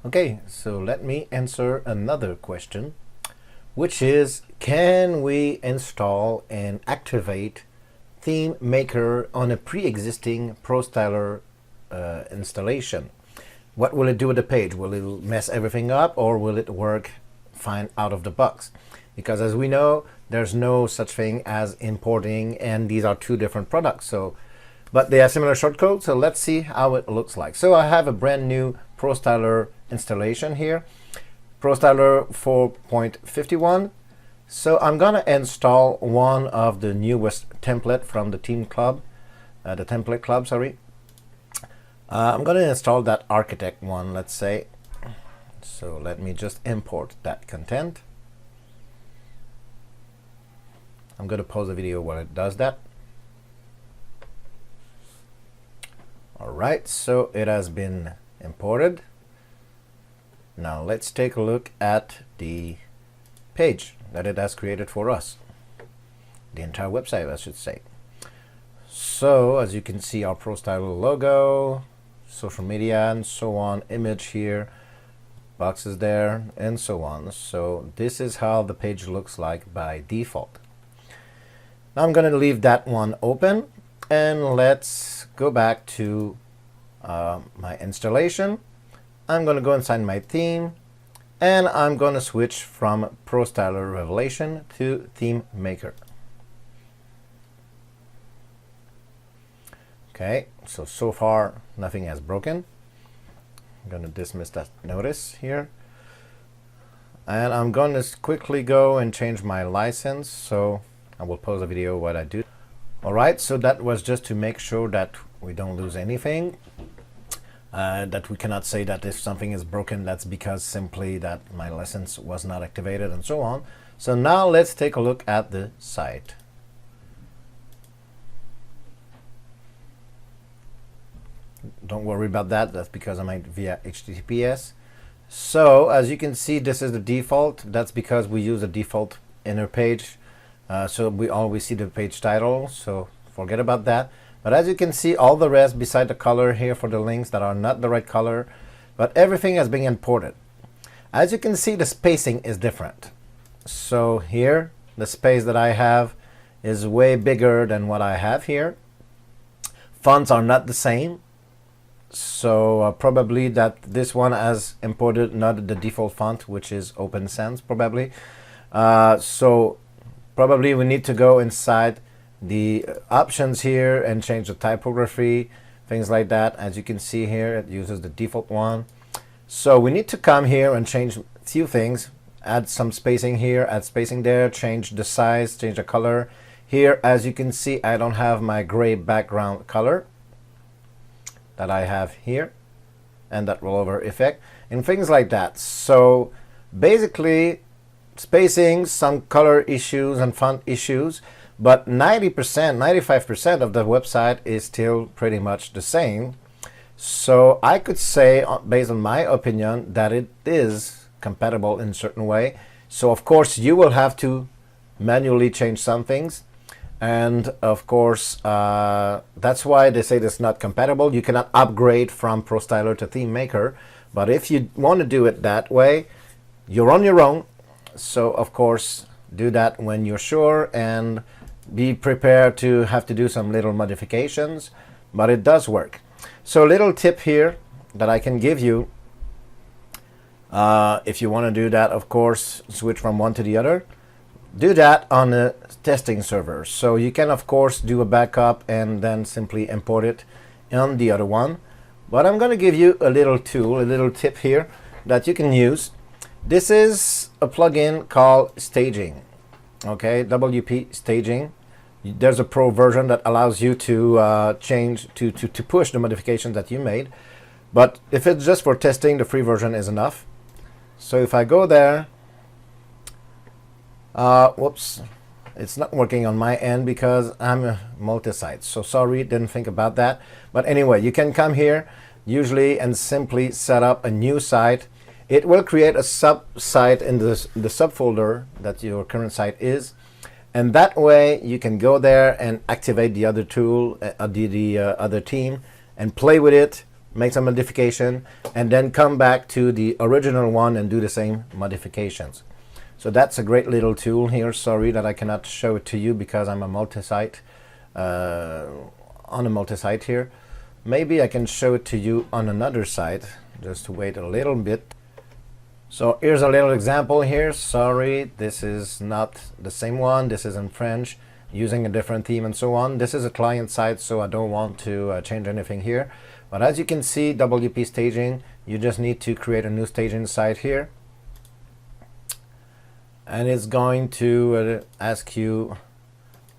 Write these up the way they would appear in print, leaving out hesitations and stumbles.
Okay, so let me answer another question, which is, can we install and activate ThemeMaker on a pre-existing ProStyler installation? What will it do with the page? Will it mess everything up, or will it work fine out of the box? Because as we know, there's no such thing as importing, and these are two different products. But they have similar shortcodes, so let's see how it looks like. So I have a brand new ProStyler installation here, ProStyler 4.51. So I'm gonna install one of the newest template from the template club, sorry. I'm gonna install that architect one, let's say. So let me just import that content. I'm gonna pause the video while it does that. All right, so it has been imported. Now let's take a look at the page that it has created for us. The entire website, I should say. So as you can see, our ProStyler logo, social media and so on, image here, boxes there, and so on. So this is how the page looks like by default. Now I'm going to leave that one open, and let's go back to my installation. I'm going to go inside my theme, and I'm going to switch from ProStyler Revelation to ThemeMaker. Okay, so far nothing has broken. I'm going to dismiss that notice here, and I'm going to quickly go and change my license. So I will pause the video while I do. All right, so that was just to make sure that we don't lose anything, that we cannot say that if something is broken, that's because simply that my license was not activated and so on. So now let's take a look at the site. Don't worry about that, that's because I might via HTTPS. So as you can see, this is the default. That's because we use a default inner page. So we always see the page title, so forget about that. But as you can see, all the rest beside the color here for the links that are not the right color, but everything has been imported. As you can see, the spacing is different. So here, the space that I have is way bigger than what I have here. Fonts are not the same. So probably that this one has imported not the default font, which is Open Sans probably. So probably we need to go inside the options here and change the typography, things like that. As you can see here, it uses the default one. So we need to come here and change a few things, add some spacing here, add spacing there, change the size, change the color. Here, as you can see, I don't have my gray background color that I have here, and that rollover effect, and things like that. So basically, spacing, some color issues and font issues, but 90%, 95% of the website is still pretty much the same. So I could say, based on my opinion, that it is compatible in a certain way. So of course you will have to manually change some things, and of course that's why they say it's not compatible. You cannot upgrade from ProStyler to ThemeMaker, but if you want to do it that way, you're on your own. So of course do that when you're sure, and be prepared to have to do some little modifications, but it does work. So a little tip here that I can give you, if you want to do that, of course, switch from one to the other. Do that on a testing server. So you can of course do a backup and then simply import it on the other one. But I'm going to give you a little tool, a little tip here that you can use. This is a plugin called Staging. Okay, WP Staging. There's a pro version that allows you to change, to push the modifications that you made. But if it's just for testing, the free version is enough. So if I go there, whoops, it's not working on my end because I'm a multi-site. So sorry, didn't think about that. But anyway, you can come here usually and simply set up a new site. It will create a sub-site in the subfolder that your current site is. And that way you can go there and activate the other tool, the other theme, and play with it, make some modification, and then come back to the original one and do the same modifications. So that's a great little tool here. Sorry that I cannot show it to you because I'm a multi-site, on a multi-site here. Maybe I can show it to you on another site. Just wait a little bit. So here's a little example here. Sorry, this is not the same one. This is in French, using a different theme and so on. This is a client site, so I don't want to change anything here. But as you can see, WP staging, you just need to create a new staging site here. And it's going to ask you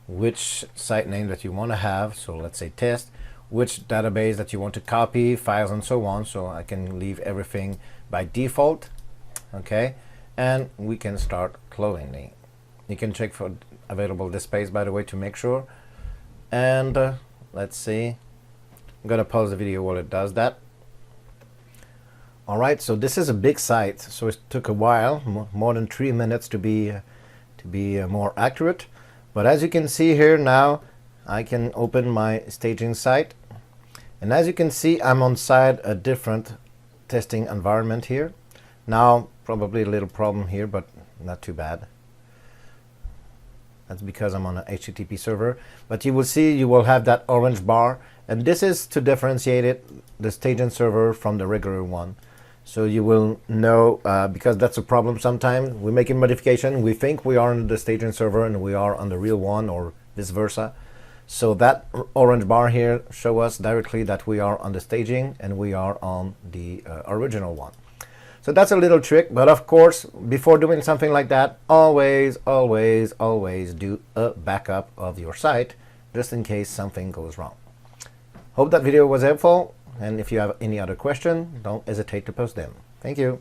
which site name that you want to have. So let's say test, which database that you want to copy, files and so on. So I can leave everything by default. Okay, and we can start cloning. You can check for available disk space, by the way, to make sure. And let's see. I'm gonna pause the video while it does that. All right, so this is a big site, so it took a while, more than 3 minutes to be more accurate. But as you can see here now, I can open my staging site, and as you can see, I'm inside a different testing environment here. Now, probably a little problem here, but not too bad. That's because I'm on an HTTP server. But you will see, you will have that orange bar, and this is to differentiate it, the staging server from the regular one. So you will know, because that's a problem sometimes. We're making modification, we think we are on the staging server and we are on the real one, or vice versa. So that orange bar here shows us directly that we are on the staging and we are on the original one. So that's a little trick, but of course, before doing something like that, always do a backup of your site, just in case something goes wrong. Hope that video was helpful, and if you have any other question, don't hesitate to post them. Thank you.